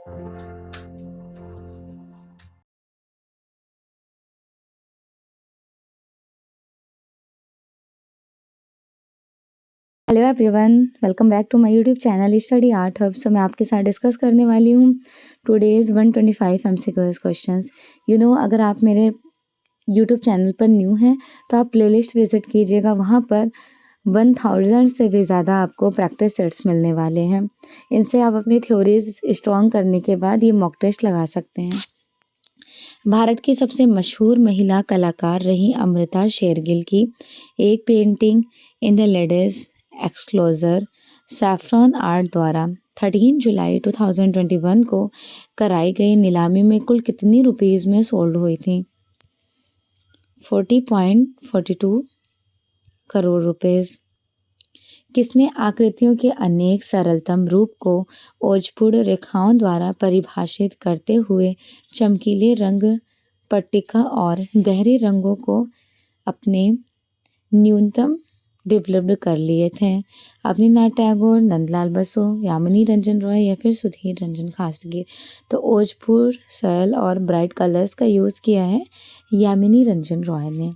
Hello everyone, welcome back to my YouTube channel study art hub. So मैं आपके साथ discuss करने वाली हूँ टुडेज 125 एमसीक्यूज क्वेश्चंस। अगर आप मेरे यूट्यूब चैनल पर न्यू हैं तो आप प्लेलिस्ट विजिट कीजिएगा। वहाँ पर 1000 से भी ज़्यादा आपको प्रैक्टिस सेट्स मिलने वाले हैं। इनसे आप अपनी थ्योरीज स्ट्रॉन्ग करने के बाद ये मॉक टेस्ट लगा सकते हैं। भारत की सबसे मशहूर महिला कलाकार रही अमृता शेरगिल की एक painting in the ladies enclosure saffron art द्वारा 13 जुलाई 2021 को कराई गई नीलामी में कुल कितनी रुपीस में सोल्ड हुई थी? 40.42 करोड़ रुपीस। किसने आकृतियों के अनेक सरलतम रूप को ओजपूर्ण रेखाओं द्वारा परिभाषित करते हुए चमकीले रंग पट्टिका और गहरे रंगों को अपने न्यूनतम डेवलप्ड कर लिए थे? अवनीनाथ टैगोर, नंदलाल बसु, यामिनी रंजन रॉय या फिर सुधीर रंजन खासगी। तो ओजपूर्ण सरल और ब्राइट कलर्स का यूज़ किया है यामिनी रंजन रॉय ने।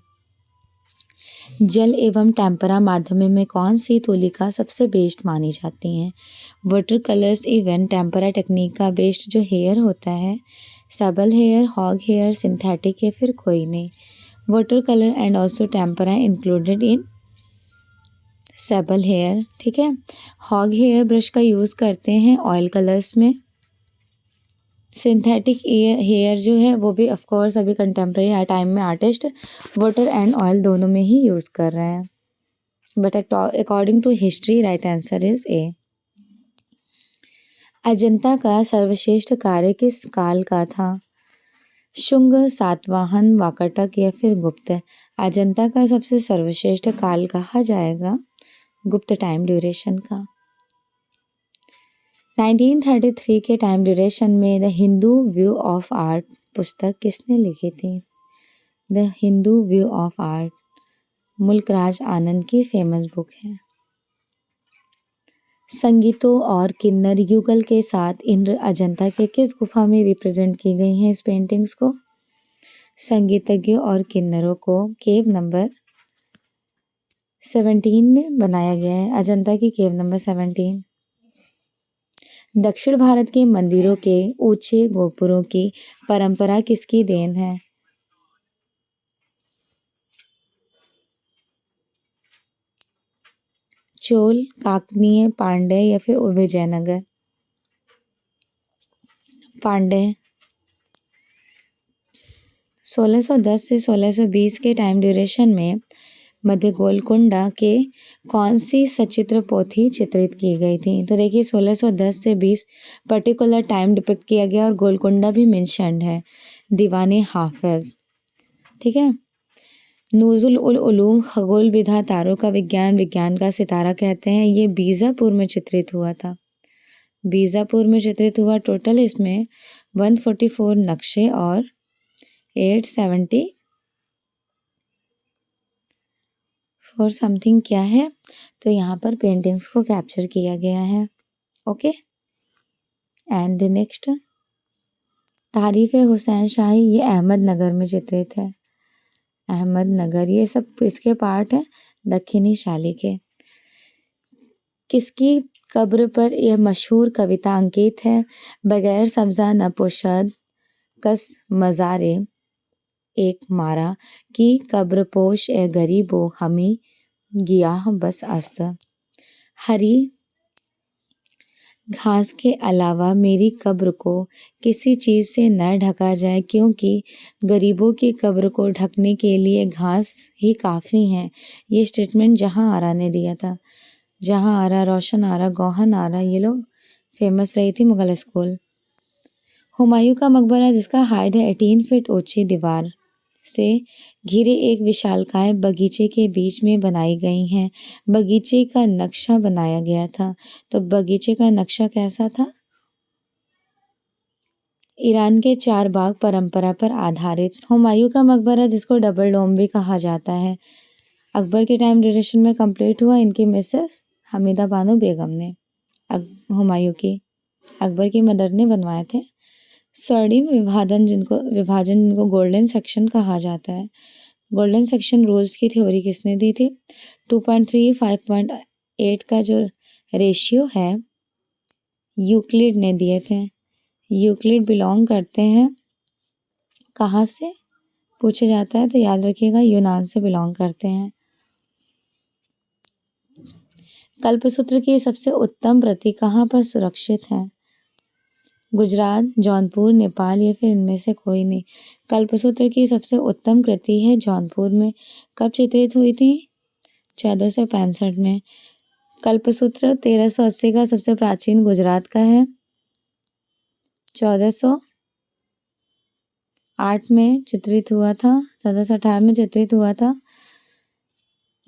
जल एवं टेम्परा माध्यम में कौन सी तूलिका सबसे बेस्ट मानी जाती हैं? वाटर कलर्स एवं टेम्परा टेक्निक का बेस्ट जो हेयर होता है, सबल हेयर, हॉग हेयर, सिंथेटिक या फिर कोई नहीं। Water colour and also tempera included in sable hair. ठीक है। हॉग हेयर ब्रश का यूज़ करते हैं ऑयल कलर्स में। सिंथेटिक हेयर जो है वो भी ऑफ कोर्स अभी कंटेम्प्रेरी टाइम में आर्टिस्ट वाटर एंड ऑयल दोनों में ही यूज़ कर रहे हैं। But according to history right answer is A. Ajanta का सर्वश्रेष्ठ कार्य किस काल का था? शुंग, सातवाहन, वाकाटक या फिर गुप्त? अजंता का सबसे सर्वश्रेष्ठ काल कहा जाएगा गुप्त टाइम ड्यूरेशन का। 1933 के टाइम ड्यूरेशन में the Hindu view of art पुस्तक किसने लिखी थी? The Hindu view of art Mulkraj Anand की फेमस बुक है। संगीतों और किन्नर युगल के साथ इंद्र अजंता के किस गुफा में रिप्रेजेंट की गई हैं इस पेंटिंग्स को? संगीतज्ञों और किन्नरों को केव नंबर 17 में बनाया गया है। अजंता की केव नंबर 17। दक्षिण भारत के मंदिरों के ऊंचे गोपुरों की परंपरा किसकी देन है? चोल, काकनीय, पांड्य या फिर विजयनगर? पांड्य। 1610 से 1620 के टाइम ड्यूरेशन में मध्य गोलकुंडा के कौन सी सचित्र पोथी चित्रित की गई थी? तो देखिए 1610 से 20 पर्टिकुलर टाइम डिपिक्ट किया गया और गोलकुंडा भी मेंशन्ड है। दीवाने हाफिज। ठीक है। नूजुल उल उलूम खगोल विधा तारों का विज्ञान, विज्ञान का सितारा कहते हैं। ये बीजापुर में चित्रित हुआ था। बीजापुर में चित्रित हुआ। टोटल इसमें 144 नक्शे और 870 फॉर समथिंग क्या है, तो यहाँ पर पेंटिंग्स को कैप्चर किया गया है। ओके। एंड द नेक्स्ट तारीफ हुसैन शाही, ये अहमदनगर में चित्रित है। अहमदनगर। ये सब किसके पार्ट है? दक्षिणी शाली के। किसकी कब्र पर यह मशहूर कविता अंकित है? बगैर सब्जा न पोशद कस मज़ारे एक मारा की कब्र पोश ए गरीबो हमी गियाह बस अस्त। हरी घास के अलावा मेरी कब्र को किसी चीज़ से न ढका जाए, क्योंकि गरीबों की कब्र को ढकने के लिए घास ही काफ़ी है। ये स्टेटमेंट जहां आरा ने दिया था। जहां आरा, रोशन आरा, गौहन आरा, ये लोग फेमस रही थी मुगल स्कूल। हुमायूं का मकबरा जिसका हाइट है 18 फीट ऊंची दीवार से घिरे एक विशालकाय बगीचे के बीच में बनाई गई हैं। बगीचे का नक्शा बनाया गया था। तो बगीचे का नक्शा कैसा था? ईरान के चार बाग परंपरा पर आधारित। हुमायूं का मकबरा जिसको डबल डोम भी कहा जाता है, अकबर के टाइम ड्यूरेशन में कंप्लीट हुआ इनकी मिसेस हमीदा बानो बेगम ने हुमायूं की। अकबर की मदर ने बनवाए थे। स्वर्णिम विभाजन जिनको गोल्डन सेक्शन कहा जाता है। गोल्डन सेक्शन रूल्स की थ्योरी किसने दी थी? 2.3 5.8 का जो रेशियो है यूक्लिड ने दिए थे। यूक्लिड बिलोंग करते हैं कहाँ से पूछा जाता है तो याद रखिएगा यूनान से बिलोंग करते हैं। कल्पसूत्र की सबसे उत्तम प्रति कहाँ पर सुरक्षित है? गुजरात, जौनपुर, नेपाल या फिर इनमें से कोई नहीं। कल्पसूत्र की सबसे उत्तम कृति है जौनपुर में। कब चित्रित हुई थी? 1465 में। कल्पसूत्र 1380 का सबसे प्राचीन गुजरात का है। 1408 में चित्रित हुआ था, 1458 में चित्रित हुआ था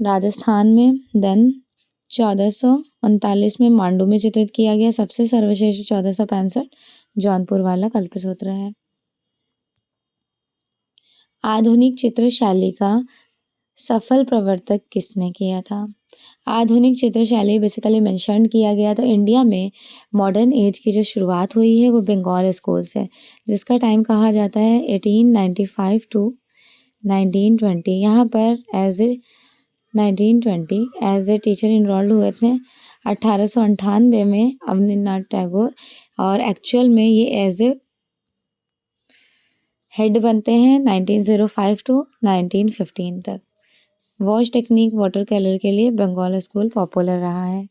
राजस्थान में। देन 1439 में मांडू में चित्रित किया गया। सबसे सर्वश्रेष्ठ 1465 जौनपुर वाला कल्पसूत्र है। आधुनिक चित्र शैली का सफल प्रवर्तक किसने किया था? आधुनिक चित्र शैली बेसिकली मेंशन किया गया तो इंडिया में मॉडर्न एज की जो शुरुआत हुई है वो बंगाल स्कूल से, जिसका टाइम कहा जाता है 1895 टू 1920। यहाँ पर as a 1920 as a teacher enrolled हुए थे 1898 में अवनींद्रनाथ टैगोर, और एक्चुअल में ये एज ए हेड बनते हैं 1905 टू 1915 तक। वॉश टेक्निक वाटर कलर के लिए बंगाल स्कूल पॉपुलर रहा है।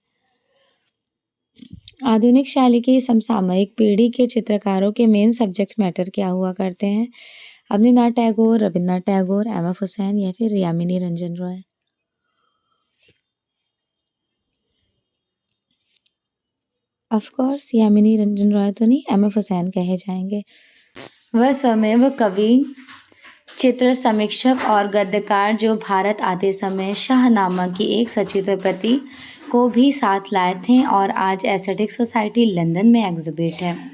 आधुनिक शैली की समसामयिक पीढ़ी के चित्रकारों के मेन सब्जेक्ट मैटर क्या हुआ करते हैं? अवनींद्रनाथ टैगोर, रविन्द्रनाथ टैगोर, एम.एफ. हुसैन या फिर यामिनी रंजन रॉय। ऑफ कोर्स यामिनी रंजन रॉय तो नहीं, एम.एफ. हुसैन कहे जाएंगे। वह स्वयं कवि, चित्र समीक्षक और गद्यकार जो भारत आते समय शाहनामा की एक सचित्र प्रति को भी साथ लाए थे और आज एस्थेटिक सोसाइटी लंदन में एग्जिबिट है।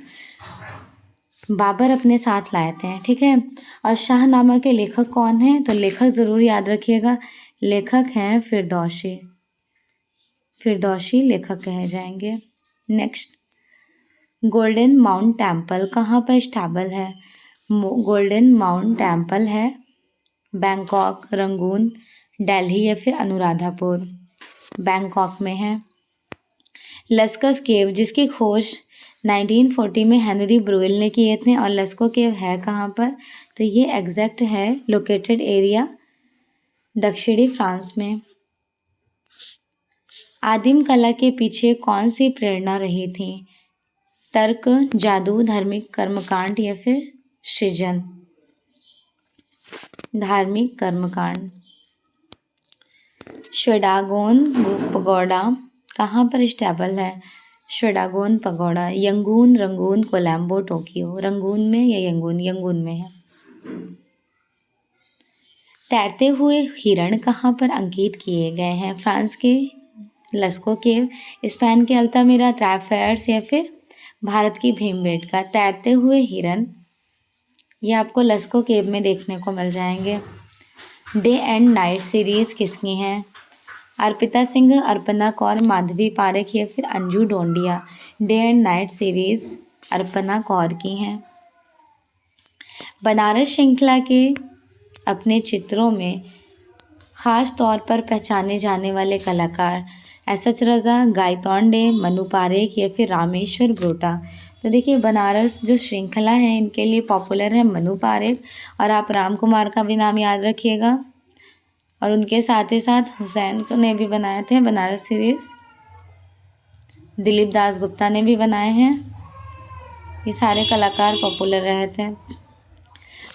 बाबर अपने साथ लाए थे, ठीक है। और शाहनामा के लेखक कौन हैं? तो लेखक ज़रूर याद रखिएगा, लेखक हैं फिरदौसी। फिरदौसी लेखक कहे जाएंगे। नेक्स्ट, गोल्डन माउंट टेम्पल कहाँ पर स्टैबल है? गोल्डन माउंट टेम्पल है बैंकॉक, रंगून, दिल्ली या फिर अनुराधापुर। बैंकॉक में है। लस्कस केव जिसकी खोज 1940 में हेनरी ब्रुएल ने किए थे, और लस्को केव है कहाँ पर? तो ये एग्जैक्ट है लोकेटेड एरिया दक्षिणी फ्रांस में। आदिम कला के पीछे कौन सी प्रेरणा रही थी? तर्क, जादू, धार्मिक कर्मकांड या फिर सृजन? धार्मिक कर्मकांड। श्वेडागोन पगोडा कहाँ पर स्टेबल है? Shwedagon pagoda Yangon, Rangoon, Colombo, Tokyo. Rangoon में या यंगून में है। तैरते हुए हिरण कहाँ पर अंकित किए गए हैं? फ्रांस के लस्को केव, स्पेन के अल्तामिरा, ट्राफेर्स या फिर भारत की भीमबेटका। तैरते हुए हिरण ये आपको लस्को केव में देखने को मिल जाएंगे। डे एंड नाइट सीरीज किसकी हैं? अर्पिता सिंह, अर्पणा कौर, माधवी पारेख या फिर अंजू डोंडिया। Day and night series Arpana Kaur की हैं। बनारस श्रृंखला के अपने चित्रों में खास तौर पर पहचाने जाने वाले कलाकार एस.एच. रजा, गायतोंडे, मनु पारेख या फिर रामेश्वर ब्रोटा। तो देखिए बनारस जो श्रृंखला है इनके लिए पॉपुलर है मनु पारेख, और आप राम कुमार का भी नाम याद रखिएगा, और उनके साथ ही साथ हुसैन ने भी बनाए थे बनारस सीरीज। दिलीप दास गुप्ता ने भी बनाए हैं। ये सारे कलाकार पॉपुलर रहे थे।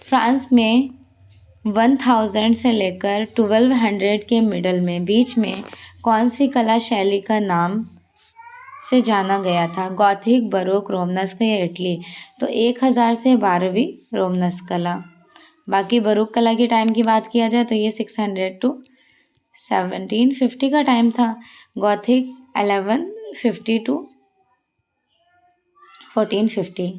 फ्रांस में 1000 से लेकर 1200 के मिडल में बीच में कौन सी कला शैली का नाम से जाना गया था? गॉथिक, बरोक, रोमनस्क या इटली? तो 1000 से 12वीं रोमनस्क कला। बाकी बरोक कला के टाइम की बात किया जाए तो ये 600 टू 1750 का टाइम था। Gothic 1150 to 1450।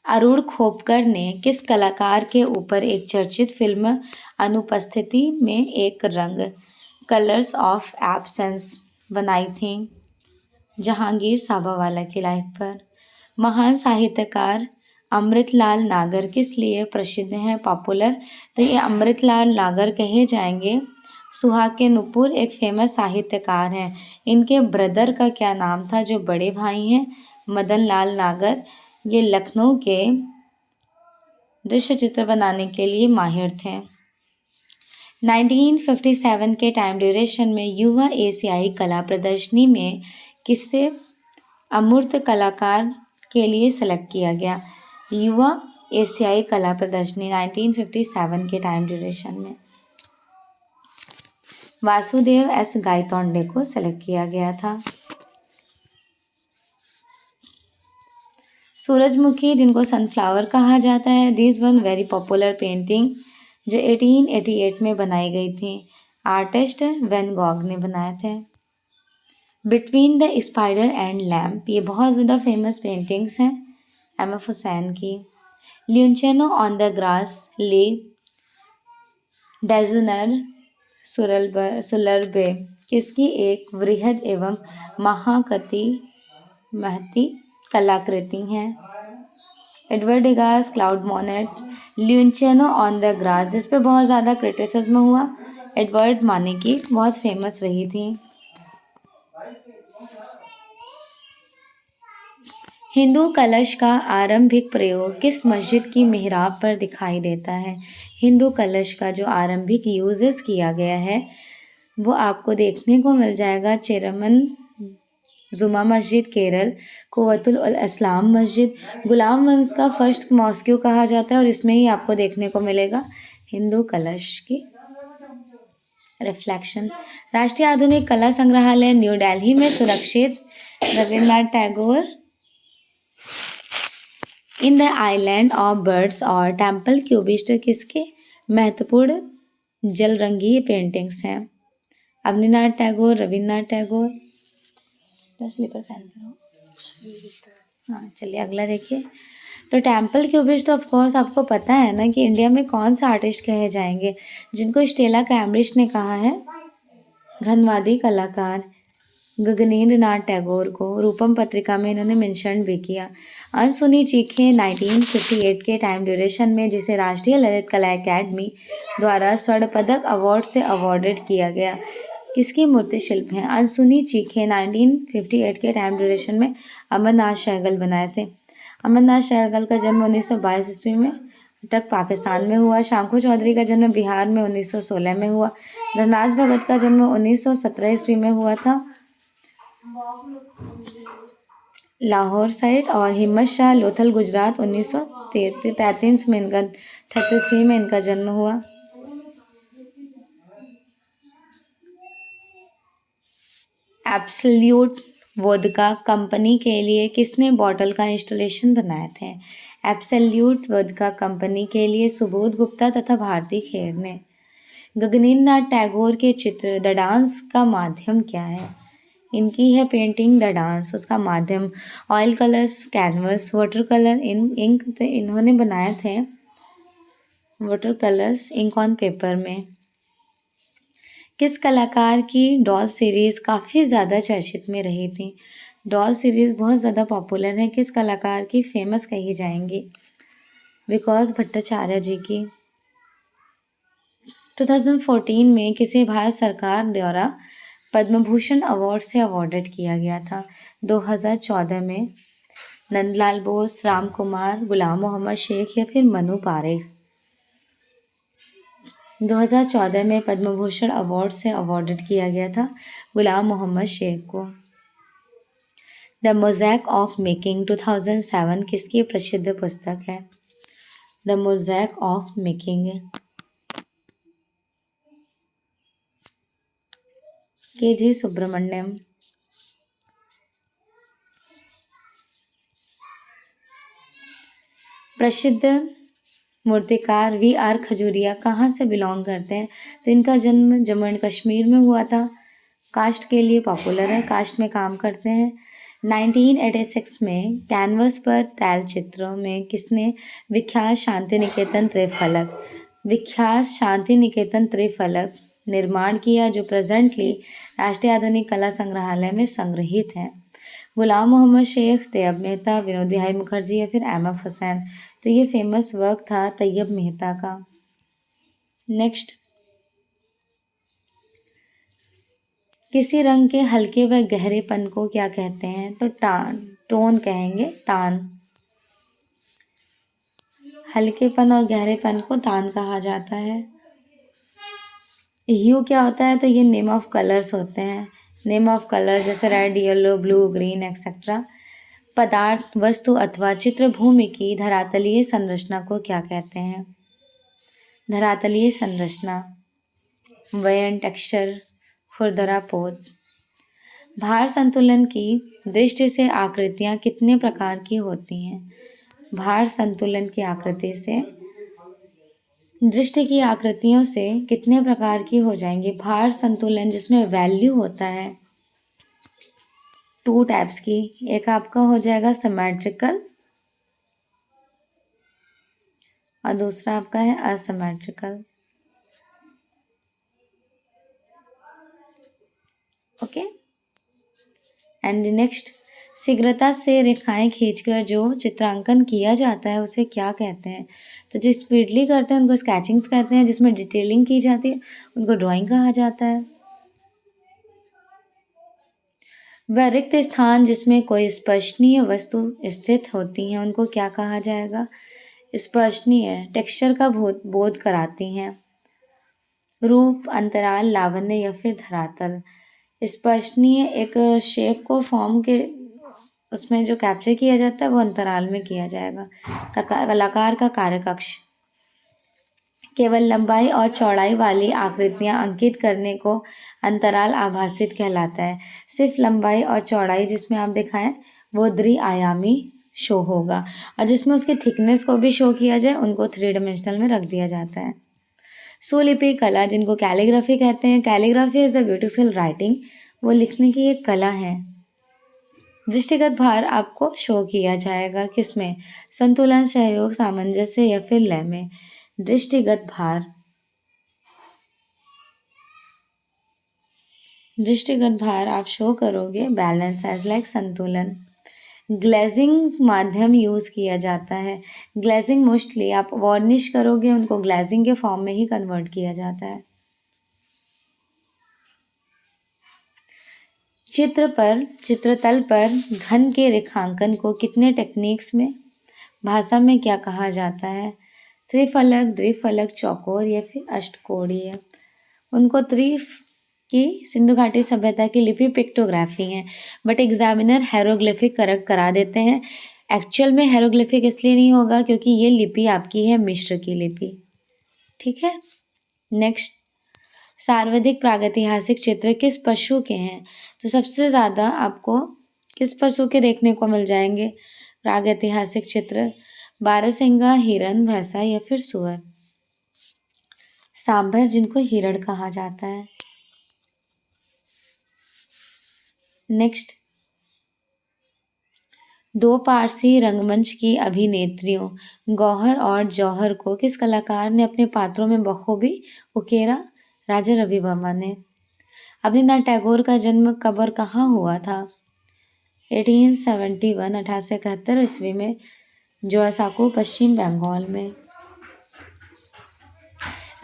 अरुण खोपकर ने किस कलाकार के ऊपर एक चर्चित फिल्म अनुपस्थिति में एक रंग कलर्स ऑफ एब्सेंस बनाई थी? जहांगीर साबावाला की लाइफ पर। महान साहित्यकार अमृतलाल नागर किस लिए प्रसिद्ध हैं, पॉपुलर? तो ये अमृतलाल नागर कहे जाएंगे सुहाग के नुपुर, एक फेमस साहित्यकार हैं। इनके ब्रदर का क्या नाम था, जो बड़े भाई हैं? मदन लाल नागर। ये लखनऊ के दृश्य चित्र बनाने के लिए माहिर थे। 1957 के टाइम ड्यूरेशन में युवा एशियाई कला प्रदर्शनी में किससे अमूर्त कलाकार के लिए सेलेक्ट किया गया? युवा एशियाई कला प्रदर्शनी 1957 के टाइम ड्यूरेशन में वासुदेव एस गायतोंडे को सेलेक्ट किया गया था। सूरजमुखी, जिनको सनफ्लावर कहा जाता है, this one very popular painting जो 1888 में बनाई गई थी। आर्टिस्ट वैन गॉग ने बनाए थे। Between the spider and lamp, ये बहुत ज़्यादा फेमस पेंटिंग्स हैं एम.एफ. हुसैन की। ल्यूनचेनो ऑन द ग्रास, ले डेजुनर सुलर्बे किसकी एक वृहद एवं महती कलाकृति है? Edward Degas, Claude Monet. Luncheon on the grass, जिस पे बहुत ज़्यादा क्रिटिसिज्म हुआ, एडवर्ड माने की बहुत फेमस रही थी। हिंदू कलश का आरंभिक प्रयोग किस मस्जिद की मिहराब पर दिखाई देता है? हिंदू कलश का जो आरंभिक यूजेस किया गया है वो आपको देखने को मिल जाएगा चेरमन जुमा मस्जिद केरल, कुव्वतुल इस्लाम मस्जिद, गुलाम वंश का फर्स्ट मॉस्क्यू कहा जाता है, और इसमें ही आपको देखने को मिलेगा हिंदू कलश की रिफ्लेक्शन। राष्ट्रीय आधुनिक कला संग्रहालय न्यू दिल्ली में सुरक्षित। Rabindranath Tagore. In the island of birds और टेम्पल क्यूबिस्ट किसके महत्वपूर्ण जल रंगीय पेंटिंग्स हैं? अवनीनाथ टैगोर, रविन्द्रनाथ टैगोर। तो स्लीपर पहन करो। हाँ चलिए अगला देखिए। तो टेम्पल क्यूबिस्ट ऑफ कोर्स आपको पता है ना कि इंडिया में कौन सा आर्टिस्ट कहे जाएंगे, जिनको स्टेला कैम्ब्रिज ने कहा है घनवादी कलाकार। गगनेंद्र नाथ टैगोर को रूपम पत्रिका में इन्होंने मेंशन भी किया। अनसुनी चीखें 1958 के टाइम ड्यूरेशन में, जिसे राष्ट्रीय ललित कला अकेडमी द्वारा स्वर्ण पदक अवार्ड से अवॉर्डेड किया गया, किसकी मूर्ति शिल्प हैं? अनसुनी चीखें 1958 के टाइम ड्यूरेशन में अमरनाथ सहगल बनाए थे। अमरनाथ सहगल का जन्म 1922 ईस्वी में अटक पाकिस्तान में हुआ। शंकु चौधरी का जन्म बिहार में 1916 में हुआ। धनराज भगत का जन्म 1917 ईस्वी में हुआ था लाहौर साइड, और हिम्मत शाह लोथल गुजरात 1933 में इनका 33 में इनका जन्म हुआ। एब्सोल्यूट वोदका कंपनी के लिए किसने बॉटल का इंस्टॉलेशन बनाए थे? एब्सोल्यूट वोदका कंपनी के लिए सुबोध गुप्ता तथा भारती खेर ने। गगनेंद्र नाथ टैगोर के चित्र द डांस का माध्यम क्या है? इनकी है पेंटिंग द डांस, उसका माध्यम oil colours, canvas, water colour, ink. तो इन्होंने बनाए थे water colours ink on paper में। किस कलाकार की डॉल सीरीज काफ़ी ज़्यादा चर्चित में रही थी? डॉल सीरीज बहुत ज़्यादा पॉपुलर है, किस कलाकार की फेमस कही जाएंगी? विकास भट्टाचार्य जी की। 2014 में किसे भारत सरकार द्वारा पद्म भूषण अवार्ड से अवॉर्डेड किया गया था? 2014 में नंदलाल बोस, राम कुमार, गुलाम मोहम्मद शेख या फिर मनु पारेख? 2014 में पद्म भूषण अवार्ड से अवॉर्डेड किया गया था गुलाम मोहम्मद शेख को। द मोज़ैक ऑफ मेकिंग 2007 किसकी प्रसिद्ध पुस्तक है? The mosaic of making K G. Subramanyan. प्रसिद्ध मूर्तिकार V.R. खजूरिया कहाँ से बिलोंग करते हैं? तो इनका जन्म जम्मू एंड कश्मीर में हुआ था। कास्ट के लिए पॉपुलर है, कास्ट में काम करते हैं। 1986 में कैनवस पर तैल चित्रों में किसने विख्यात शांति निकेतन त्रिफलक निर्माण किया, जो प्रेजेंटली राष्ट्रीय आधुनिक कला संग्रहालय में संग्रहित है? गुलाम मोहम्मद शेख, तैयब मेहता, विनोद बिहारी मुखर्जी या फिर अहमद हुसैन? तो ये फेमस वर्क था तैयब मेहता का। नेक्स्ट, किसी रंग के हल्के व गहरेपन को क्या कहते हैं? तो टोन कहेंगे, तान। हल्केपन और गहरेपन को तान कहा जाता है। ह्यू क्या होता है? तो ये नेम ऑफ कलर्स होते हैं। नेम ऑफ कलर जैसे red, yellow, blue, green etcetera. पदार्थ, वस्तु अथवा चित्रभूमि की धरातलीय संरचना को क्या कहते हैं? धरातलीय संरचना। वयन, टेक्सचर, खुरदरा, पोत। भार संतुलन की दृष्टि से आकृतियां कितने प्रकार की होती हैं? भार संतुलन की आकृति से दृष्टि की आकृतियों से कितने प्रकार की हो जाएंगी? भार संतुलन जिसमें वैल्यू होता है 2 टाइप्स की। एक आपका हो जाएगा सिमेट्रिकल और दूसरा आपका है असिमेट्रिकल। ओके, एंड नेक्स्ट, शीघ्रता से रेखाएं खींचकर जो चित्रांकन किया जाता है उसे क्या कहते हैं? तो जो स्पीडली करते हैं उनको स्केचिंग्स कहते हैं, जिसमें डिटेलिंग की जाती है उनको ड्राइंग कहा जाता है। वह रिक्त स्थान जिसमें कोई स्पर्शनीय वस्तु स्थित होती है उनको क्या कहा जाएगा? स्पर्शनीय, टेक्सचर का बोध कराती हैं। रूप, अंतराल, लावण्य या फिर धरातल। स्पर्शनीय एक शेप को फॉर्म के उसमें जो कैप्चर किया जाता है वो अंतराल में किया जाएगा। कलाकार का कार्यकक्ष। केवल लंबाई और चौड़ाई वाली आकृतियां अंकित करने को अंतराल आभासित कहलाता है। सिर्फ लंबाई और चौड़ाई जिसमें आप दिखाएं वो द्विआयामी शो होगा, और जिसमें उसके थिकनेस को भी शो किया जाए उनको 3 डायमेंशनल में रख दिया जाता है। सुलिपि कला, जिनको कैलीग्राफी कहते हैं। Calligraphy is a beautiful writing, वो लिखने की एक कला है। दृष्टिगत भार आपको शो किया जाएगा किसमें? संतुलन, सहयोग, सामंजस्य या फिर लय में। दृष्टिगत भार, दृष्टिगत भार आप शो करोगे बैलेंस एज लाइक संतुलन। ग्लेजिंग माध्यम यूज किया जाता है। ग्लेजिंग मोस्टली आप वार्निश करोगे उनको ग्लेजिंग के फॉर्म में ही कन्वर्ट किया जाता है। चित्रतल पर घन के रेखांकन को कितने टेक्निक्स में भाषा में क्या कहा जाता है? त्रिफलक, द्विफलक, चौकोर या फिर अष्टकोणीय। उनको की सिंधु घाटी सभ्यता की लिपि पिक्टोग्राफी है, बट एग्जामिनर हेरोग्लिफिक करेक्ट करा देते हैं। एक्चुअल में हेरोग्लिफिक इसलिए नहीं होगा क्योंकि ये लिपि आपकी है मिस्र की लिपि। ठीक है, नेक्स्ट, सर्वाधिक प्रागैतिहासिक चित्र किस पशु के हैं? तो सबसे ज़्यादा आपको किस पशु के देखने को मिल जाएंगे प्रागैतिहासिक चित्र? बारहसिंगा, हिरण, भैंसा या फिर सुअर। सांभर, जिनको हिरण कहा जाता है। नेक्स्ट, 2 पारसी रंगमंच की अभिनेत्रियों गौहर और जौहर को किस कलाकार ने अपने पात्रों में बखूबी उकेरा? राजा रवि वर्मा ने। अवनींद्रनाथ टैगोर का जन्म कब और कहाँ हुआ था? 1871 ईस्वी में जोसाकू, पश्चिम बंगाल में।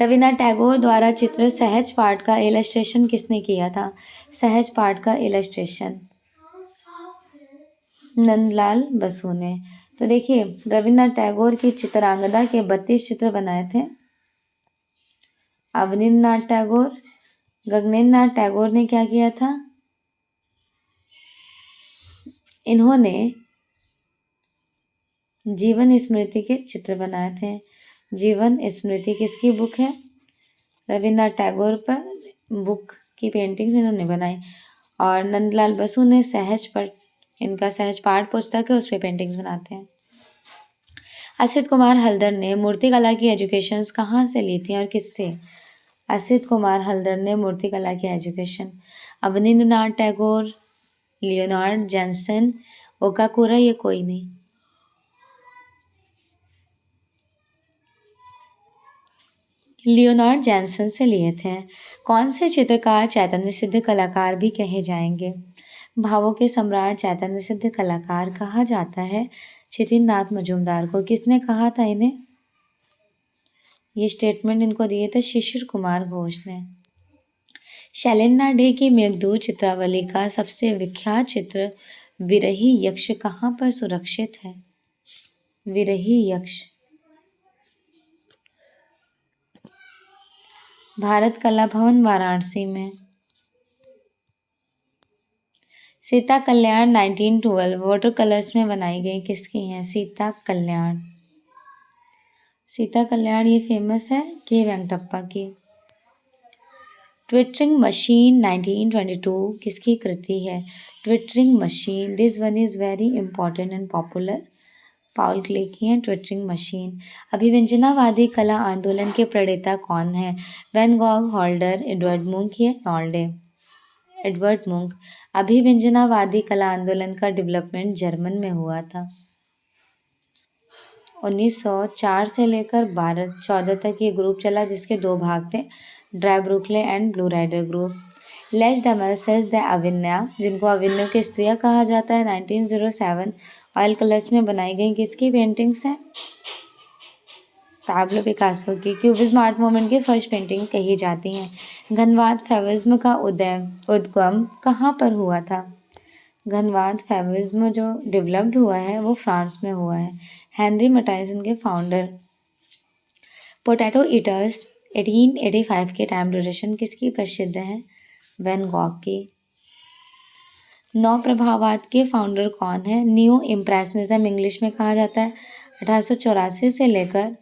रविन्द्रनाथ टैगोर द्वारा चित्र सहज पाठ का इलस्ट्रेशन किसने किया था? सहज पाठ का इलस्ट्रेशन नंदलाल बसु ने। तो देखिए, रविन्द्रनाथ टैगोर की चित्रांगदा के 32 चित्र बनाए थे अवनींद्रनाथ टैगोर। गगनेन्द्रनाथ टैगोर ने क्या किया था? इन्होंने जीवन स्मृति के चित्र बनाए थे। जीवन स्मृति किसकी बुक है? रविन्द्रनाथ टैगोर पर बुक की पेंटिंग्स इन्होंने बनाई। और नंदलाल बसु ने सहज पाठ, इनका सहज पाठ पुस्तक है, उस पर पेंटिंग्स बनाते हैं। असित कुमार हल्दर ने मूर्तिकला की एजुकेशन कहाँ से ली थी और किससे? असित कुमार हल्दर ने मूर्तिकला की education Abanindranath Tagore, Leonard Jansen, Okakura, ये कोई नहीं। लियोनार्ड जैनसन से लिए थे। कौन से चित्रकार चैतन्य सिद्ध कलाकार भी कहे जाएंगे? भावों के सम्राट चैतन्य सिद्ध कलाकार कहा जाता है छितिननाथ मजूमदार को। किसने कहा था इन्हें? ये स्टेटमेंट इनको दिए थे शिशिर कुमार घोष ने। शैलेंद्रनाथ डे की मेघदूत चित्रावली का सबसे विख्यात चित्र विरही यक्ष कहाँ पर सुरक्षित है? विरही यक्ष भारत कला भवन वाराणसी में। सीता कल्याण 1912 वाटर कलर्स में बनाई गई किसकी है? सीता कल्याण। सीता कल्याण ये फेमस है के वेंकटप्पा की। ट्विटरिंग मशीन 1922 किसकी कृति है? Twittering machine, this one is very important and popular, Paul clay की है ट्विटरिंग मशीन। अभिव्यंजनावादी कला आंदोलन के प्रणेता कौन है? Van Gogh, Hodler, Edvard Munch या नॉल्डे? एडवर्ड मुंक। अभिव्यंजनावादी कला आंदोलन का डेवलपमेंट जर्मन में हुआ था। 1904 से लेकर 14 तक ये ग्रुप चला जिसके दो भाग थे, Die Brucke and blue rider group. Les Demoiselles d' Avignon, जिनको अविन्यो की स्त्रियां कहा जाता है, 1907 ऑयल कलर्स में बनाई गई किसकी पेंटिंग्स हैं? पैब्लो पिकासो की। क्यूबिज्म आर्ट मूवमेंट की फर्स्ट पेंटिंग कही जाती हैं। घनवाद फैविज्म का उद्गम कहाँ पर हुआ था? घनवाद फैविज्म जो डेवलप्ड हुआ है वो फ्रांस में हुआ है। हेनरी मटाइस इनके फाउंडर। पोटैटो ईटर्स 1885 के टाइम ड्यूरेशन किसकी प्रसिद्ध है? वैन गॉग की। नव प्रभाववाद के फाउंडर कौन है? न्यू इम्प्रेशनिज्म इंग्लिश में कहा जाता है। 1884 से लेकर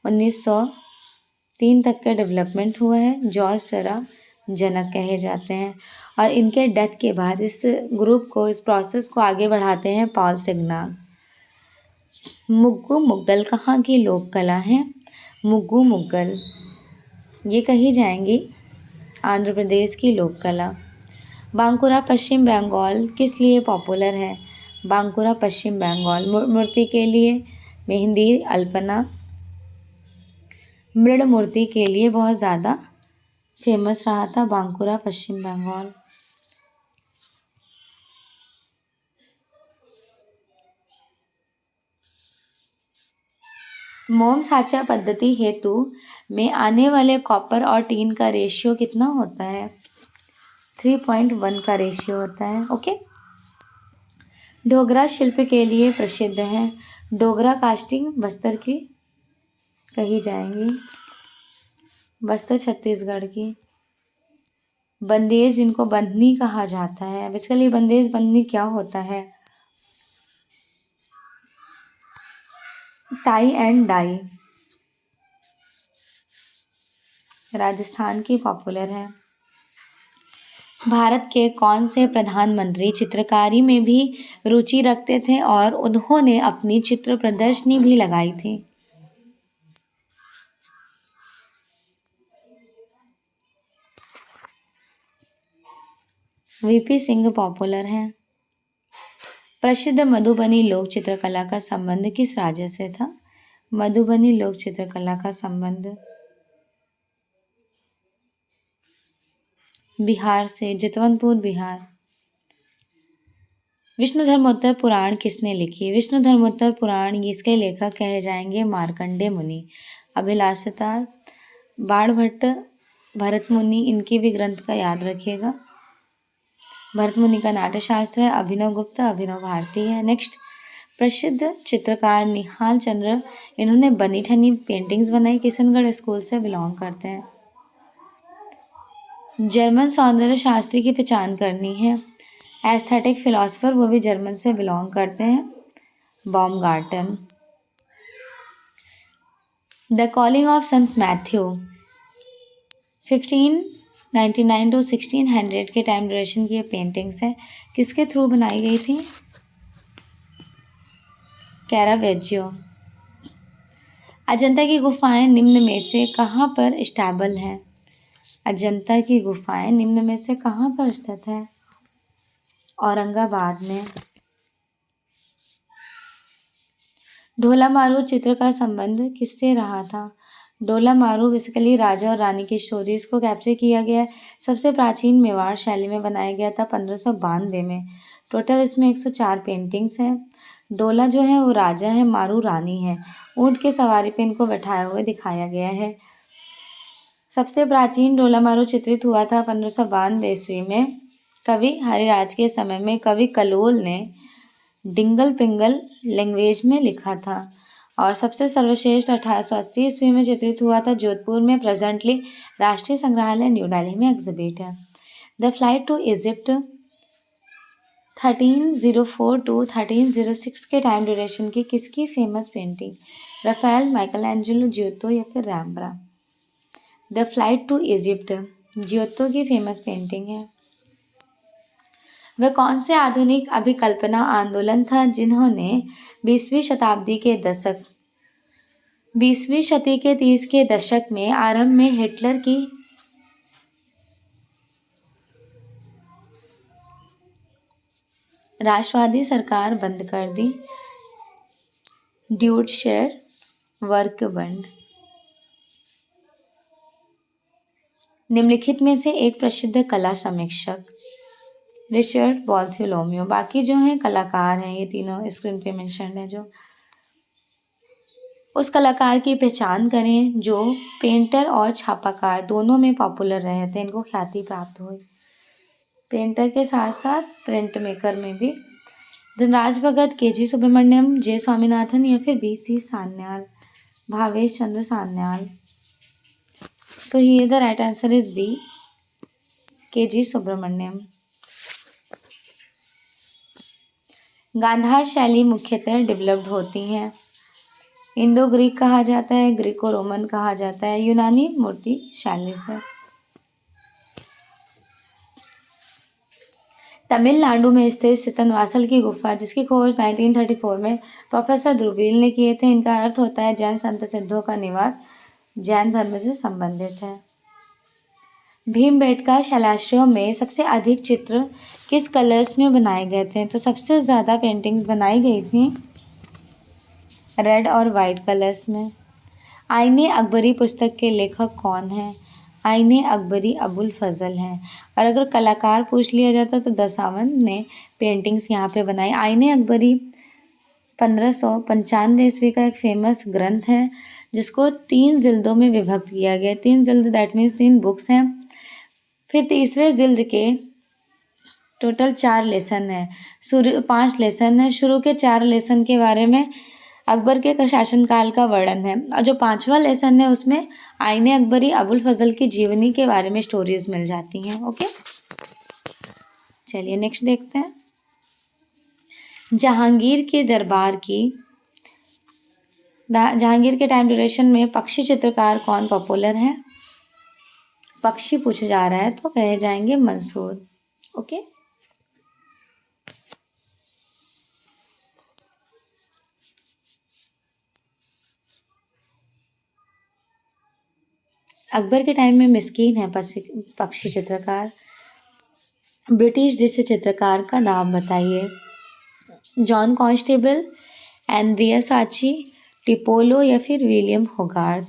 1903 तक का डेवलपमेंट हुआ है। जॉर्ज सरा जनक कहे जाते हैं और इनके डेथ के बाद इस ग्रुप को, इस प्रोसेस को आगे बढ़ाते हैं पॉल सिग्नाग। मुग्गू मुग्गल कहाँ की लोक कला है? मुग्गू मुग्गल ये कही जाएंगी आंध्र प्रदेश की लोक कला। बांकुरा पश्चिम बंगाल किस लिए पॉपुलर है? बांकुरा पश्चिम बंगाल मूर्ति के लिए, मेहंदी, अल्पना, मृण मूर्ति के लिए बहुत ज़्यादा फेमस रहा था बांकुरा पश्चिम बंगाल। मोम साचा पद्धति हेतु में आने वाले कॉपर और टीन का रेशियो कितना होता है? 3.1 का रेशियो होता है। ओके। डोगरा शिल्प के लिए प्रसिद्ध है। डोगरा कास्टिंग बस्तर की कही जाएंगी, बस्तर छत्तीसगढ़ की। बंदेज जिनको बंधनी कहा जाता है, बेसिकली बंदेज बंधनी क्या होता है? टाई एंड डाई राजस्थान की पॉपुलर है। भारत के कौन से प्रधानमंत्री चित्रकारी में भी रुचि रखते थे और उन्होंने अपनी चित्र प्रदर्शनी भी लगाई थी? वीपी सिंह पॉपुलर हैं। प्रसिद्ध मधुबनी लोक चित्रकला का संबंध किस राज्य से था? मधुबनी लोक चित्रकला का संबंध बिहार से, जितवंतपुर बिहार। विष्णु धर्मोत्तर पुराण किसने लिखी? विष्णु धर्मोत्तर पुराण इसके लेखक कहे जाएंगे मार्कंडेय मुनि। अभिलाषिता, बाणभट्ट, भरत मुनि, इनकी भी ग्रंथ का याद रखिएगा। भरत मुनि का नाट्यशास्त्र है। अभिनव गुप्त, अभिनव भारती है। नेक्स्ट, प्रसिद्ध चित्रकार निहाल चंद्र, इन्होंने बनी ठनी पेंटिंग्स बनाई, किशनगढ़ स्कूल से बिलोंग करते हैं। जर्मन सौंदर्य शास्त्री की पहचान करनी है। एस्थेटिक फिलोसफर, वो भी जर्मन से बिलोंग करते हैं, बाउमगार्टन। The calling of Sant Matthew 1599 to 1600 के टाइम ड्यूरेशन की ये पेंटिंग्स है, किसके थ्रू बनाई गई थी? कैरावेजियो। अजंता की गुफाएं निम्न में से कहाँ पर स्टेबल हैं? अजंता की गुफाएं निम्न में से कहाँ पर स्थित है? औरंगाबाद में। ढोला मारू चित्र का संबंध किससे रहा था? डोला मारू बेसिकली राजा और रानी की स्टोरीज को कैप्चर किया गया है। सबसे प्राचीन मेवाड़ शैली में बनाया गया था 1592 में। टोटल इसमें 104 पेंटिंग्स हैं। डोला जो है वो राजा है, मारू रानी है। ऊँट के सवारी पे इनको बैठाए हुए दिखाया गया है। सबसे प्राचीन डोला मारू चित्रित हुआ था 1592 ईस्वी में। कवि हरिराज के समय में कवि कलोल ने डिंगल पिंगल लैंग्वेज में लिखा था। और सबसे सर्वश्रेष्ठ 1880 ईस्वी में चित्रित हुआ था जोधपुर में। प्रेजेंटली राष्ट्रीय संग्रहालय न्यू दिल्ली में एग्जिबिट है। The flight to Egypt 1304 to 1306 के टाइम ड्यूरेशन की किसकी famous painting? Raphael, Michelangelo, Giotto या फिर Rembrandt? The flight to Egypt Giotto की फेमस पेंटिंग है। वह कौन से आधुनिक अभिकल्पना आंदोलन था जिन्होंने 20वीं शताब्दी के 20वीं शती के 30 के दशक में आरंभ में हिटलर की राष्ट्रवादी सरकार बंद कर दी? ड्यूटशेर वर्कबंड। निम्नलिखित में से एक प्रसिद्ध कला समीक्षक? Richard Bartholomew. बाकी जो हैं कलाकार हैं, ये तीनों स्क्रीन पे मेंशन है। जो उस कलाकार की पहचान करें जो पेंटर और छापाकार दोनों में पॉपुलर रहे थे, इनको ख्याति प्राप्त हुई। पेंटर के साथ साथ प्रिंट मेकर में भी। धनराज भगत, के.जी. सुब्रमण्यम, जे. स्वामीनाथन या फिर B.C. Sanyal, Bhabesh Chandra Sanyal. So here the right answer is B, K G. Subramanyan. Gandhara शैली मुख्यतः डेवलप्ड होती हैं। इंडो ग्रीक कहा जाता है, ग्रीको रोमन कहा जाता है, यूनानी मूर्ति शैली से। तमिलनाडु में स्थित सितनवासल की गुफा जिसकी खोज 1934 में प्रोफेसर ध्रुवील ने किए थे, इनका अर्थ होता है जैन संत सिद्धों का निवास, जैन धर्म से संबंधित है। भीमबेटका शैलाश्रयों में सबसे अधिक चित्र किस कलर्स में बनाए गए थे? तो सबसे ज़्यादा पेंटिंग्स बनाई गई थी रेड और वाइट कलर्स में। आईने अकबरी पुस्तक के लेखक कौन हैं? आईने अकबरी अबुल फजल हैं। और अगर कलाकार पूछ लिया जाता तो दसावन ने पेंटिंग्स यहाँ पे बनाई। आईने अकबरी 1595 ईस्वी का एक फेमस ग्रंथ है जिसको 3 जिल्दों में विभक्त किया गया। 3 जिल्द दैट मीन्स 3 बुक्स हैं। फिर तीसरे जिल्द के टोटल 4 लेसन है, 5 लेसन है। शुरू के 4 लेसन के बारे में अकबर के शासनकाल का वर्णन है और जो 5वां लेसन है उसमें आईने अकबरी अबुल फजल की जीवनी के बारे में स्टोरीज मिल जाती हैं। ओके, चलिए नेक्स्ट देखते हैं। जहांगीर के टाइम ड्यूरेशन में पक्षी चित्रकार कौन पॉपुलर है? पक्षी पूछा जा रहा है तो कहे जाएंगे मंसूर। ओके, अकबर के टाइम में मिस्कीन है पक्षी चित्रकार। ब्रिटिश दृश्य चित्रकार का नाम बताइए? जॉन कॉन्स्टेबल, एंड्रिया साची, टिपोलो या फिर विलियम होगार्थ?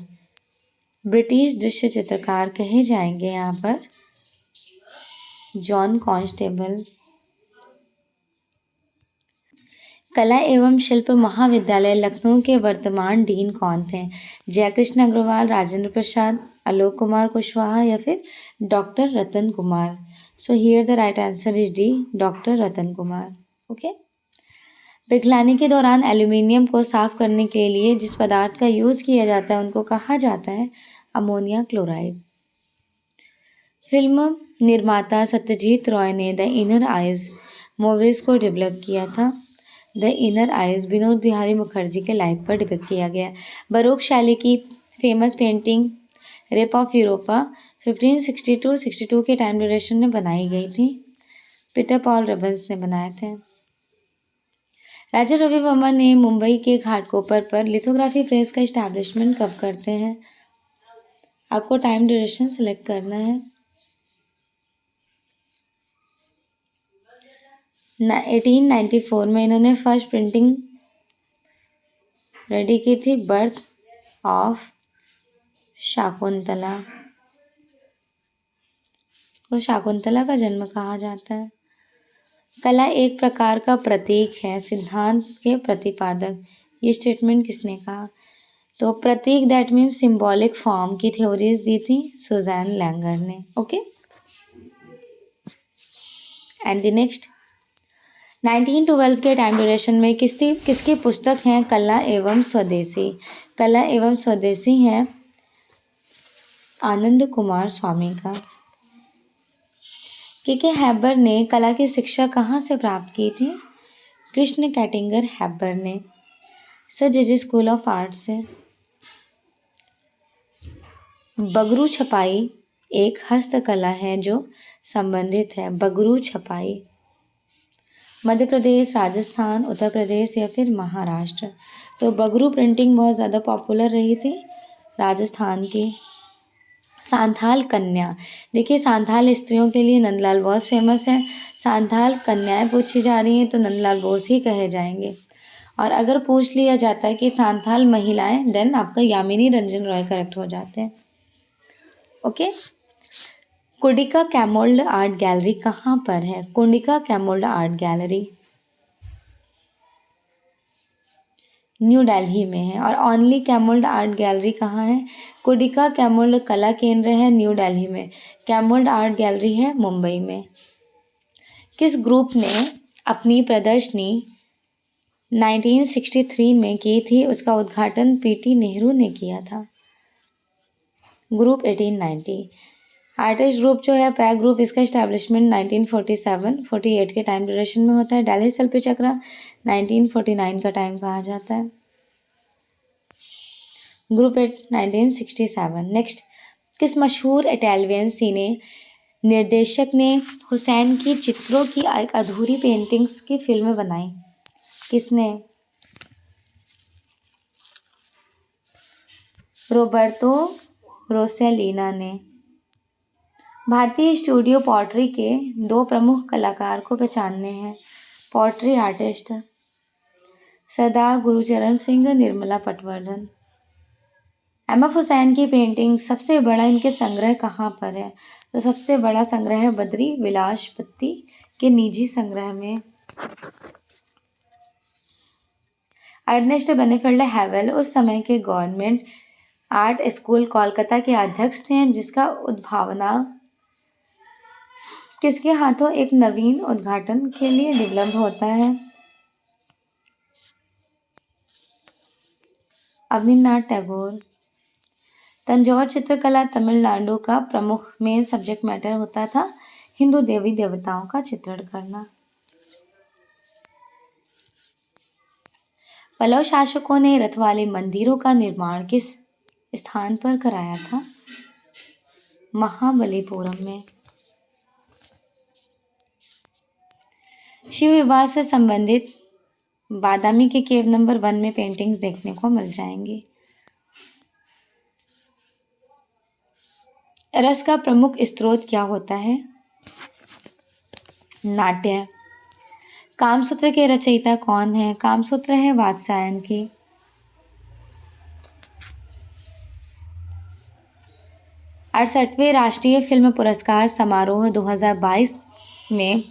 ब्रिटिश दृश्य चित्रकार कहे जाएंगे यहाँ पर जॉन कॉन्स्टेबल। कला एवं शिल्प महाविद्यालय लखनऊ के वर्तमान डीन कौन थे? जयकृष्ण अग्रवाल, राजेंद्र प्रसाद, आलोक कुमार कुशवाहा या फिर doctor Ratan Kumar? So here the right answer is D, doctor Ratan Kumar. Okay, पिघलाने के दौरान एल्यूमिनियम को साफ करने के लिए जिस पदार्थ का यूज किया जाता है उनको कहा जाता है अमोनिया क्लोराइड। फिल्म निर्माता सत्यजीत रॉय ने द इनर आइज मूवीज को डेवलप किया था। The inner eyes Vinod Bihari Mukherjee के लाइफ पर डिपिक्ट किया गया। बरोक शैली की famous painting rape of Europa 1562 के टाइम ड्यूरेशन में बनाई गई थी। पीटर पॉल रबन्स ने बनाए थे। राजा रवि वर्मा ने मुंबई के घाटकोपर पर लिथोग्राफी प्रेस का इस्टेब्लिशमेंट कब करते हैं? आपको टाइम ड्यूरेशन सेलेक्ट करना है। 1894 में इन्होंने फर्स्ट प्रिंटिंग रेडी की थी, बर्थ ऑफ शाकुंतला को शाकुंतला का जन्म कहा जाता है। कला एक प्रकार का प्रतीक है, सिद्धांत के प्रतिपादक। ये स्टेटमेंट किसने कहा? तो प्रतीक दैट मीन्स सिंबॉलिक फॉर्म की थ्योरीज दी थी सुजैन लैंगर ने। ओके, एंड द नेक्स्ट 1912 के टाइम ड्यूरेशन में किसकी पुस्तक है कला एवं स्वदेशी? कला एवं स्वदेशी है आनंद कुमार स्वामी का। के हैबर ने कला की शिक्षा कहाँ से प्राप्त की थी? कृष्ण कैटिंगर हैबर ने sir J school of art से। बगरू छपाई एक हस्तकला है जो संबंधित है। बगरू छपाई मध्य प्रदेश, राजस्थान, उत्तर प्रदेश या फिर महाराष्ट्र। तो बगरू प्रिंटिंग बहुत ज़्यादा पॉपुलर रही थी राजस्थान की। सांथाल कन्या, देखिए सांथाल स्त्रियों के लिए नंदलाल बोस फेमस है। सांथाल कन्याएं पूछी जा रही हैं तो नंदलाल बोस ही कहे जाएंगे। और अगर पूछ लिया जाता है कि सांथाल महिलाएं, देन आपका यामिनी रंजन रॉय करेक्ट हो जाते हैं। ओके, कुंडिका कैमोल्ड आर्ट गैलरी कहाँ पर है? कुंडिका कैमोल्ड आर्ट गैलरी न्यू दिल्ली में है। और ओनली कैमोल्ड आर्ट गैलरी कहाँ है? कुंडिका कैमोल्ड कला केंद्र है न्यू दिल्ली में। कैमोल्ड आर्ट गैलरी है मुंबई में। किस ग्रुप ने अपनी प्रदर्शनी 1963 में की थी? उसका उद्घाटन पीटी नेहरू ने किया था। ग्रुप 1890। आर्टिस्ट ग्रुप जो है पैक ग्रुप, इसका इस्टेब्लिशमेंट 1947-48 के टाइम ड्यूरेशन में होता है। दिल्ली शिल्पी चक्र 1949 का टाइम कहा जाता है। ग्रुप 8 1967। नेक्स्ट, किस मशहूर इटालियन सिने निर्देशक ने हुसैन की चित्रों की एक अधूरी पेंटिंग्स की फिल्म बनाई? किसने? रोबर्तो रोसेलिना ने। भारतीय स्टूडियो पॉटरी के दो प्रमुख कलाकार को पहचानने हैं। पॉटरी आर्टिस्ट सरदार गुरचरण सिंह, निर्मला पटवर्धन। एमएफ हुसैन की पेंटिंग सबसे बड़ा इनके संग्रह कहाँ पर है? तो सबसे बड़ा संग्रह है बद्री विलासपति के निजी संग्रह में। अर्नेस्ट बेनेफील्ड हैवेल उस समय के गवर्नमेंट आर्ट स्कूल कोलकाता के अध्यक्ष थे, जिसका उद्भावना किसके हाथों एक नवीन उद्घाटन के लिए डेवलप होता है? अविनाश टैगोर। तंजौर चित्रकला तमिलनाडु का प्रमुख मेन सब्जेक्ट मैटर होता था हिंदू देवी देवताओं का चित्रण करना। पल्लव शासकों ने रथ वाले मंदिरों का निर्माण किस स्थान पर कराया था? महाबलीपुरम में। शिव विवाह से संबंधित बादामी के केव नंबर 1 में पेंटिंग्स देखने को मिल जाएंगी। रस का प्रमुख स्रोत क्या होता है? नाट्य। कामसूत्र के रचयिता कौन है? कामसूत्र है वात्स्यायन की। अड़सठवें राष्ट्रीय फिल्म पुरस्कार समारोह 2022 में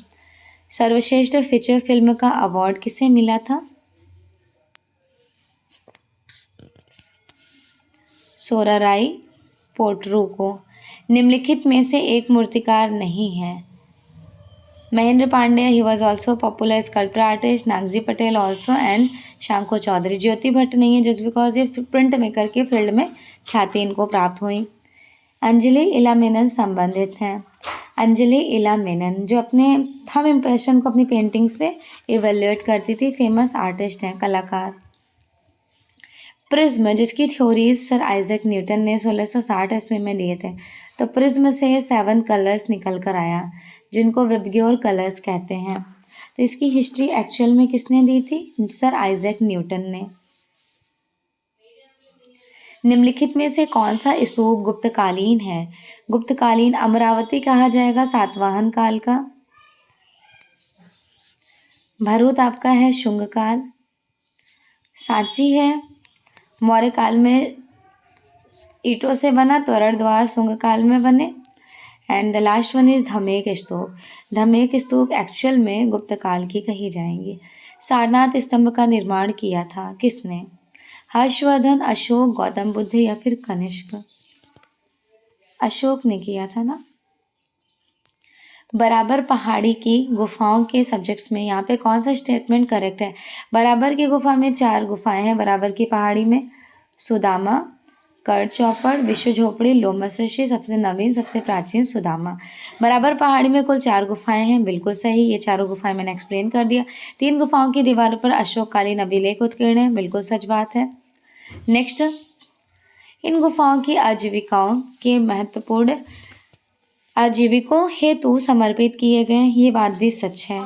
सर्वश्रेष्ठ फीचर फिल्म का अवार्ड किसे मिला था? सोराराई पोट्रू को। निम्नलिखित में से एक मूर्तिकार नहीं है? Mahendra Pandey, he was also popular sculpture artist. Nagji Patel also, and Shanko Chaudhary. Jyoti Bhatt नहीं है जस्ट बिकॉज ये प्रिंट मेकर के फील्ड में ख्याति इनको प्राप्त हुई। अंजलि इला मेनन संबंधित हैं। अंजलि इला मेनन जो अपने थंब इम्प्रेशन को अपनी पेंटिंग्स पे इवेल्युएट करती थी, फेमस आर्टिस्ट हैं, कलाकार। प्रिज्म जिसकी थ्योरीज सर आइजैक न्यूटन ने 1660 ईस्वी में दिए थे। तो प्रिज्म से 7 कलर्स निकल कर आया जिनको विबग्योर कलर्स कहते हैं। तो इसकी हिस्ट्री एक्चुअल में किसने दी थी? सर आइजैक न्यूटन ने। निम्नलिखित में से कौन सा स्तूप गुप्तकालीन है? गुप्तकालीन अमरावती कहा जाएगा सातवाहन काल का। भरूच आपका है शुंग काल। सांची है मौर्य काल में ईंटों से बना तोरण द्वार शुंग काल में बने। And the last one is Dhamek stupa. Dhamek stupa actual में गुप्त काल की कही जाएंगी। सारनाथ स्तंभ का निर्माण किया था किसने? हर्षवर्धन, अशोक, गौतम बुद्ध या फिर कनिष्क? अशोक ने किया था ना। बराबर पहाड़ी की गुफाओं के सब्जेक्ट्स में यहाँ पे कौन सा स्टेटमेंट करेक्ट है? बराबर की गुफा में 4 गुफाएं हैं बराबर की पहाड़ी में। सुदामा, कर चौपड़, विश्व झोपड़ी, लोमस ऋषि, सबसे नवीन सबसे प्राचीन सुदामा। बराबर पहाड़ी में कुल 4 गुफाएं हैं, बिल्कुल सही। ये चारों गुफाएं मैंने एक्सप्लेन कर दिया। 3 गुफाओं की दीवारों पर अशोककालीन अभिलेख उत्कीर्ण है, बिल्कुल सच बात है। नेक्स्ट, इन गुफाओं की आजीविकाओं के महत्वपूर्ण आजीविकों हेतु समर्पित किए गए, ये बात भी सच है।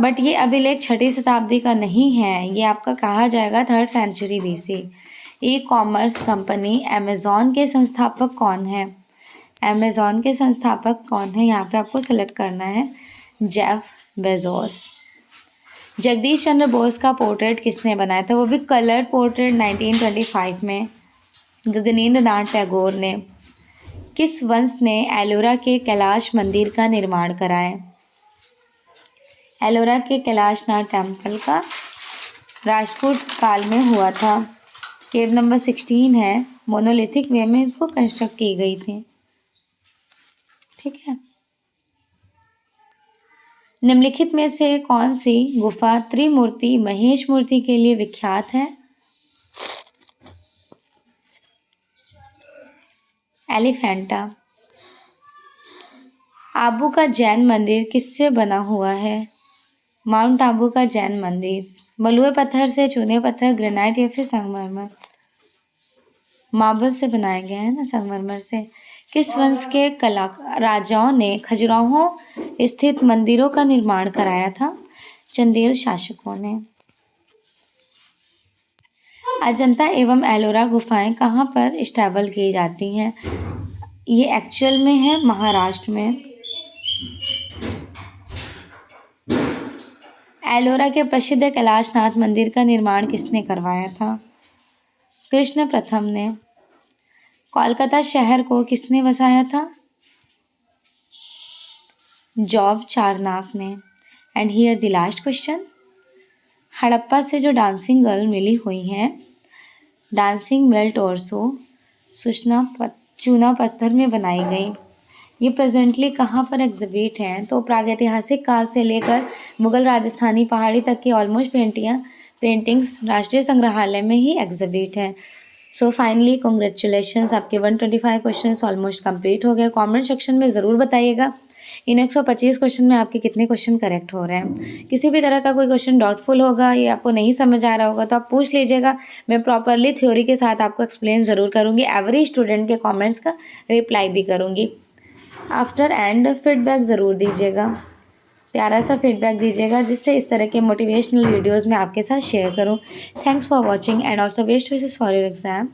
बट ये अभिलेख 6वीं शताब्दी का नहीं है, ये आपका कहा जाएगा 3rd century BC। E commerce company Amazon के संस्थापक कौन है? अमेज़ॉन के संस्थापक कौन है? यहाँ पे आपको सेलेक्ट करना है जेफ बेजोस। जगदीश चंद्र बोस का पोर्ट्रेट किसने बनाया था? वो भी कलर पोर्ट्रेट 1925 में गगनेंद्र नाथ टैगोर ने। किस वंश ने एलोरा के कैलाश मंदिर का निर्माण कराया? एलोरा के कैलाशनाथ टेम्पल का राजपूत काल में हुआ था। केव नंबर 16 है, मोनोलिथिक वे में इसको कंस्ट्रक्ट की गई थी। ठीक है। निम्नलिखित में से कौन सी गुफा त्रिमूर्ति महेश मूर्ति के लिए विख्यात है? एलिफेंटा। आबू का जैन मंदिर किससे बना हुआ है? माउंट आबू का जैन मंदिर बलुए पत्थर से, चूने पत्थर, ग्रेनाइट या फिर संगमरमर? मार्बल से बनाया गया है ना, संगमरमर से। किस वंश के कला राजाओं ने खजुराहो स्थित मंदिरों का निर्माण कराया था? चंदेल शासकों ने। अजंता एवं एलोरा गुफाएं कहाँ पर स्टैबल की जाती हैं? ये एक्चुअल में है महाराष्ट्र में। एलोरा के प्रसिद्ध कैलाशनाथ मंदिर का निर्माण किसने करवाया था? कृष्ण प्रथम ने। कोलकाता शहर को किसने बसाया था? जॉब चारनाक ने। And here the last question. Harappa से जो डांसिंग गर्ल मिली हुई हैं, डांसिंग मेल टोर्सो चूना पत्थर में बनाई गई, ये प्रेजेंटली कहाँ पर एग्जिबिट हैं? तो प्रागैतिहासिक काल से लेकर मुगल राजस्थानी पहाड़ी तक की ऑलमोस्ट पेंटिंग्स राष्ट्रीय संग्रहालय में ही एग्जिबिट हैं। सो फाइनली कॉन्ग्रेचुलेशंस, आपके 125 क्वेश्चन ऑलमोस्ट कंप्लीट हो गए। कमेंट सेक्शन में ज़रूर बताइएगा इन 125 क्वेश्चन में आपके कितने क्वेश्चन करेक्ट हो रहे हैं। किसी भी तरह का कोई क्वेश्चन डाउटफुल होगा या आपको नहीं समझ आ रहा होगा तो आप पूछ लीजिएगा, मैं प्रॉपरली थ्योरी के साथ आपको एक्सप्लेन ज़रूर करूँगी। एवरी स्टूडेंट के कॉमेंट्स का रिप्लाई भी करूँगी। आफ्टर एंड फीडबैक ज़रूर दीजिएगा, प्यारा सा फीडबैक दीजिएगा जिससे इस तरह के मोटिवेशनल वीडियोज़ मैं आपके साथ शेयर करूँ। Thanks for watching and also best wishes for your exam.